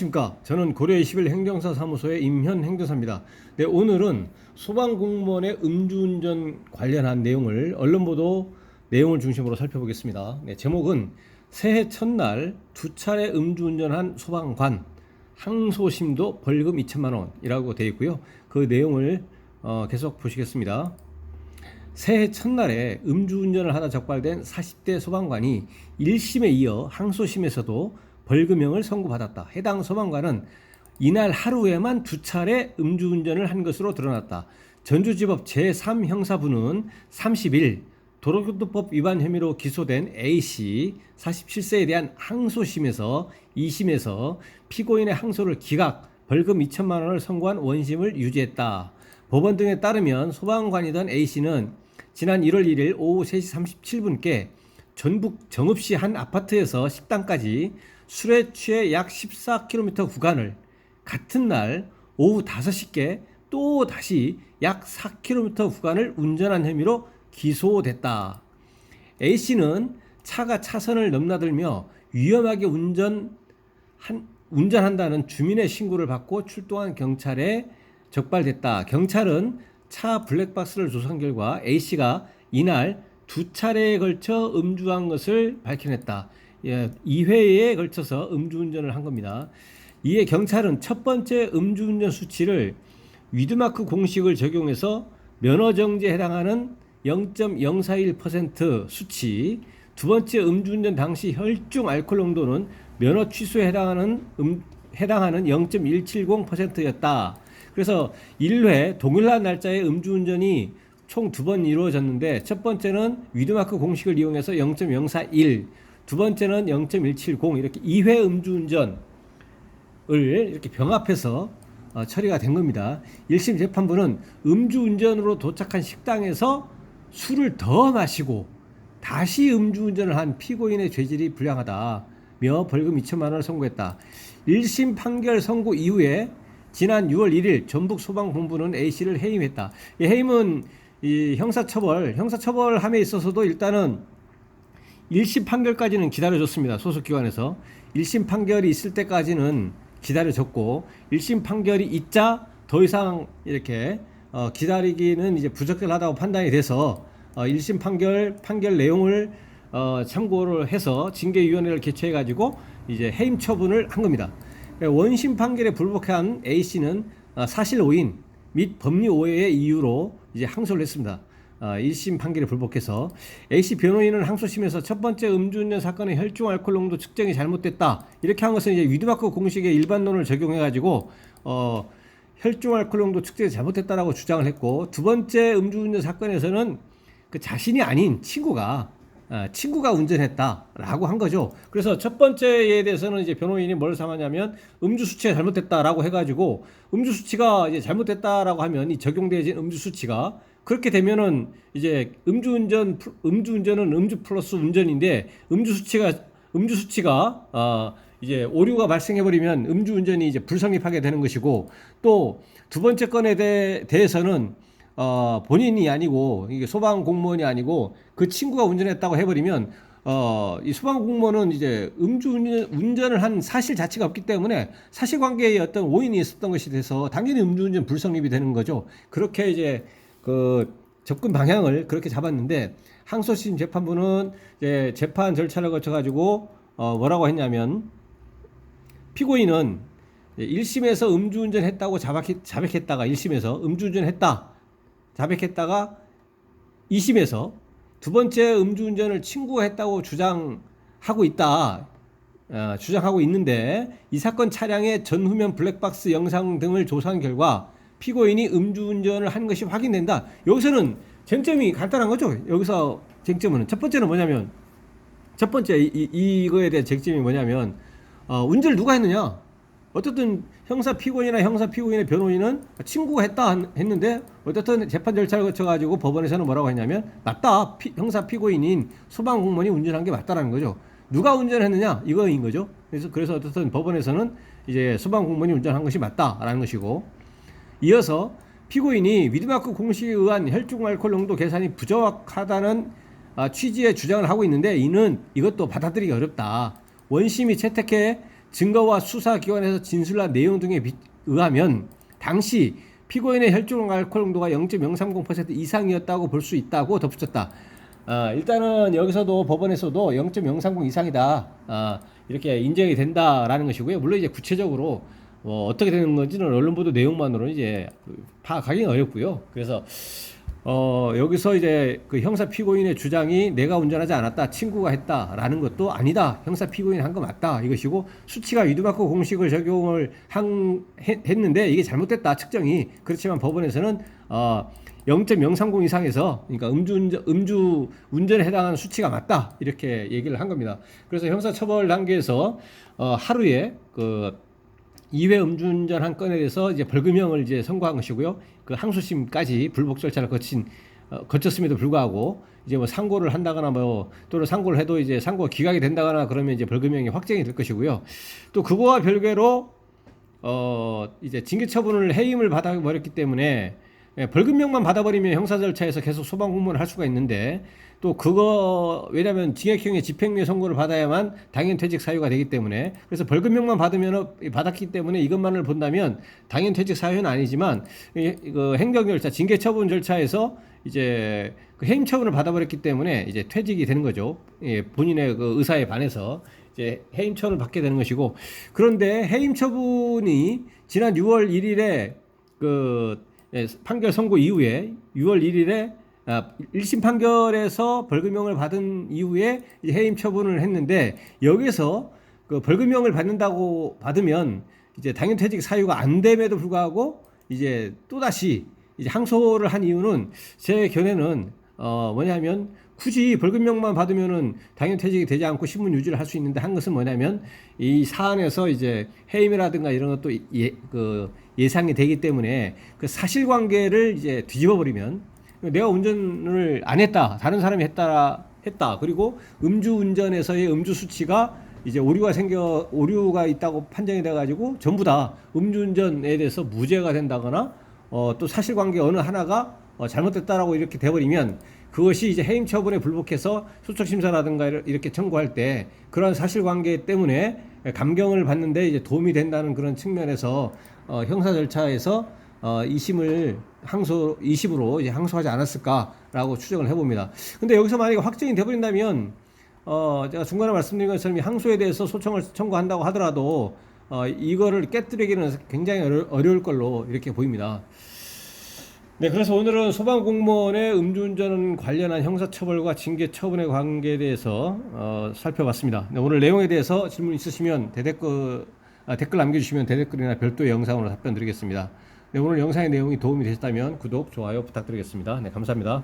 안녕하십니까. 저는 고려 21 행정사 사무소의 임현 행정사입니다. 네, 오늘은 소방공무원의 음주운전 관련한 내용을 언론보도 내용을 중심으로 살펴보겠습니다. 네, 제목은 새해 첫날 두 차례 음주운전한 소방관 항소심도 벌금 2천만 원이라고 되어 있고요. 그 내용을 계속 보시겠습니다. 새해 첫날에 음주운전을 하다 적발된 40대 소방관이 1심에 이어 항소심에서도 벌금형을 선고받았다. 해당 소방관은 이날 하루에만 두 차례 음주운전을 한 것으로 드러났다. 전주지법 제3형사부는 30일 도로교통법 위반 혐의로 기소된 A씨 47세에 대한 항소심에서 2심에서 피고인의 항소를 기각, 벌금 2천만 원을 선고한 원심을 유지했다. 법원 등에 따르면 소방관이던 A씨는 지난 1월 1일 오후 3시 37분께 전북 정읍시 한 아파트에서 식당까지 술에 취해 약 14km 구간을 같은 날 오후 5시께 또 다시 약 4km 구간을 운전한 혐의로 기소됐다. A씨는 차가 차선을 넘나들며 위험하게 운전한다는 주민의 신고를 받고 출동한 경찰에 적발됐다. 경찰은 차 블랙박스를 조사한 결과 A씨가 이날 두 차례에 걸쳐 음주한 것을 밝혀냈다. 2회에 걸쳐서 음주운전을 한 겁니다. 이에 경찰은 첫 번째 음주운전 수치를 위드마크 공식을 적용해서 면허정지에 해당하는 0.041% 수치, 두 번째 음주운전 당시 혈중 알코올 농도는 면허 취소에 해당하는 0.170%였다. 그래서 1회 동일한 날짜의 음주운전이 총 2번 이루어졌는데 첫 번째는 위드마크 공식을 이용해서 0.041, 두 번째는 0.170 이렇게 2회 음주운전을 이렇게 병합해서 처리가 된 겁니다. 1심 재판부는 음주운전으로 도착한 식당에서 술을 더 마시고 다시 음주운전을 한 피고인의 죄질이 불량하다며 벌금 2천만 원을 선고했다. 1심 판결 선고 이후에 지난 6월 1일 전북소방본부는 A씨를 해임했다. 이 해임은 이 형사처벌함에 있어서도 일단은 1심 판결까지는 기다려줬습니다. 소속기관에서 1심 판결이 있을 때까지는 기다려줬고 1심 판결이 있자 더 이상 이렇게 기다리기는 이제 부적절하다고 판단이 돼서 1심 판결 내용을 참고를 해서 징계위원회를 개최해 가지고 이제 해임 처분을 한 겁니다. 원심 판결에 불복한 A씨는 사실 오인 및 법리 오해의 이유로 이제 항소를 했습니다. 1심 판결에 불복해서 A씨 변호인은 항소심에서 첫 번째 음주운전 사건의 혈중 알코올 농도 측정이 잘못됐다. 이렇게 한 것은 이제 위드마크 공식의 일반론을 적용해 가지고 혈중 알코올 농도 측정이 잘못됐다라고 주장을 했고, 두 번째 음주운전 사건에서는 그 자신이 아닌 친구가 운전했다라고 한 거죠. 그래서 첫 번째에 대해서는 이제 변호인이 뭘 삼았냐면 음주 수치가 잘못됐다라고 해가지고 음주 수치가 이제 잘못됐다라고 하면 이 적용되어진 음주 수치가 그렇게 되면은 이제 음주운전은 음주 플러스 운전인데 음주 수치가 이제 오류가 발생해 버리면 음주운전이 이제 불성립하게 되는 것이고, 또 두 번째 건에 대해서는 본인이 아니고 이게 소방 공무원이 아니고 그 친구가 운전했다고 해버리면 이 소방 공무원은 이제 운전을 한 사실 자체가 없기 때문에 사실관계에 어떤 오인이 있었던 것이 돼서 당연히 음주운전 불성립이 되는 거죠. 그렇게 이제 그 접근 방향을 그렇게 잡았는데 항소심 재판부는 이제 재판 절차를 거쳐 가지고 뭐라고 했냐면 피고인은 1심에서 음주운전 했다고 자백했다가 1심에서 음주운전 했다 자백했다가 2심에서 두 번째 음주운전을 친구가 했다고 주장하고 있는데 이 사건 차량의 전후면 블랙박스 영상 등을 조사한 결과 피고인이 음주운전을 한 것이 확인된다. 여기서는 쟁점이 간단한 거죠. 여기서 쟁점은 첫 번째는 뭐냐면 이거에 대한 쟁점이 뭐냐면 운전을 누가 했느냐. 어쨌든 형사 피고인이나 형사 피고인의 변호인은 친구가 했는데 어쨌든 재판 절차를 거쳐가지고 법원에서는 뭐라고 했냐면 맞다. 형사 피고인인 소방 공무원이 운전한 게 맞다라는 거죠. 누가 운전했느냐 이거인 거죠. 그래서 어쨌든 법원에서는 이제 소방 공무원이 운전한 것이 맞다라는 것이고, 이어서 피고인이 위드마크 공식에 의한 혈중 알코올 농도 계산이 부정확하다는 취지의 주장을 하고 있는데 이것도 받아들이기 어렵다. 원심이 채택해 증거와 수사기관에서 진술한 내용 등에 의하면 당시 피고인의 혈중 알코올 농도가 0.030% 이상이었다고 볼 수 있다고 덧붙였다. 일단은 여기서도 법원에서도 0.030 이상이다. 이렇게 인정이 된다라는 것이고요. 물론 이제 구체적으로 어떻게 되는 건지는 언론 보도 내용만으로는 이제 파악하기는 어렵고요. 그래서 여기서 이제 그 형사 피고인의 주장이 내가 운전하지 않았다, 친구가 했다라는 것도 아니다. 형사 피고인 한 거 맞다 이것이고, 수치가 위드마크 공식을 적용을 했는데 이게 잘못됐다 측정이. 그렇지만 법원에서는 0.030 이상에서, 그러니까 음주 운전에 해당하는 수치가 맞다 이렇게 얘기를 한 겁니다. 그래서 형사처벌 단계에서 하루에 그 2회 음주운전 한 건에 대해서 이제 벌금형을 이제 선고한 것이고요. 그 항소심까지 불복 절차를 거쳤음에도 불구하고 이제 뭐 상고를 한다거나 뭐 또는 상고를 해도 이제 상고가 기각이 된다거나 그러면 이제 벌금형이 확정이 될 것이고요. 또 그거와 별개로 이제 징계 처분을 해임을 받아버렸기 때문에 벌금형만 받아버리면 형사 절차에서 계속 소방 공무원을 할 수가 있는데, 또 그거 왜냐하면 징역형의 집행유예 선고를 받아야만 당연 퇴직 사유가 되기 때문에, 그래서 벌금형만 받았기 때문에 이것만을 본다면 당연 퇴직 사유는 아니지만 그 행정 절차, 징계 처분 절차에서 이제 그 해임 처분을 받아버렸기 때문에 이제 퇴직이 되는 거죠. 본인의 그 의사에 반해서 이제 해임 처분을 받게 되는 것이고, 그런데 해임 처분이 지난 6월 1일에 그 판결 선고 이후에 6월 1일에 1심 판결에서 벌금형을 받은 이후에 이제 해임 처분을 했는데, 여기서 그 벌금형을 받으면 이제 당연 퇴직 사유가 안 됨에도 불구하고 이제 또다시 이제 항소를 한 이유는 제 견해는 뭐냐면, 굳이 벌금형만 받으면은 당연 퇴직이 되지 않고 신분 유지를 할 수 있는데 한 것은 뭐냐면, 이 사안에서 이제 해임이라든가 이런 것도 예상이 되기 때문에 그 사실관계를 이제 뒤집어 버리면, 내가 운전을 안 했다, 다른 사람이 했다, 그리고 음주운전에서의 음주 수치가 이제 오류가 있다고 판정이 돼가지고 전부 다 음주운전에 대해서 무죄가 된다거나 또 사실관계 어느 하나가 잘못됐다라고 이렇게 돼버리면, 그것이 이제 해임 처분에 불복해서 소책심사라든가 이렇게 청구할 때 그런 사실관계 때문에 감경을 받는데 이제 도움이 된다는 그런 측면에서 형사 절차에서 2심으로 이제 항소하지 않았을까라고 추정을 해봅니다. 근데 여기서 만약에 확정이 돼버린다면 제가 중간에 말씀드린 것처럼 항소에 대해서 소청을 청구한다고 하더라도 이거를 깨뜨리기는 굉장히 어려울 걸로 이렇게 보입니다. 네, 그래서 오늘은 소방공무원의 음주운전 관련한 형사처벌과 징계처분의 관계에 대해서 살펴봤습니다. 네, 오늘 내용에 대해서 질문 있으시면 댓글 남겨주시면 대댓글이나 별도의 영상으로 답변 드리겠습니다. 네, 오늘 영상의 내용이 도움이 되셨다면 구독, 좋아요 부탁드리겠습니다. 네, 감사합니다.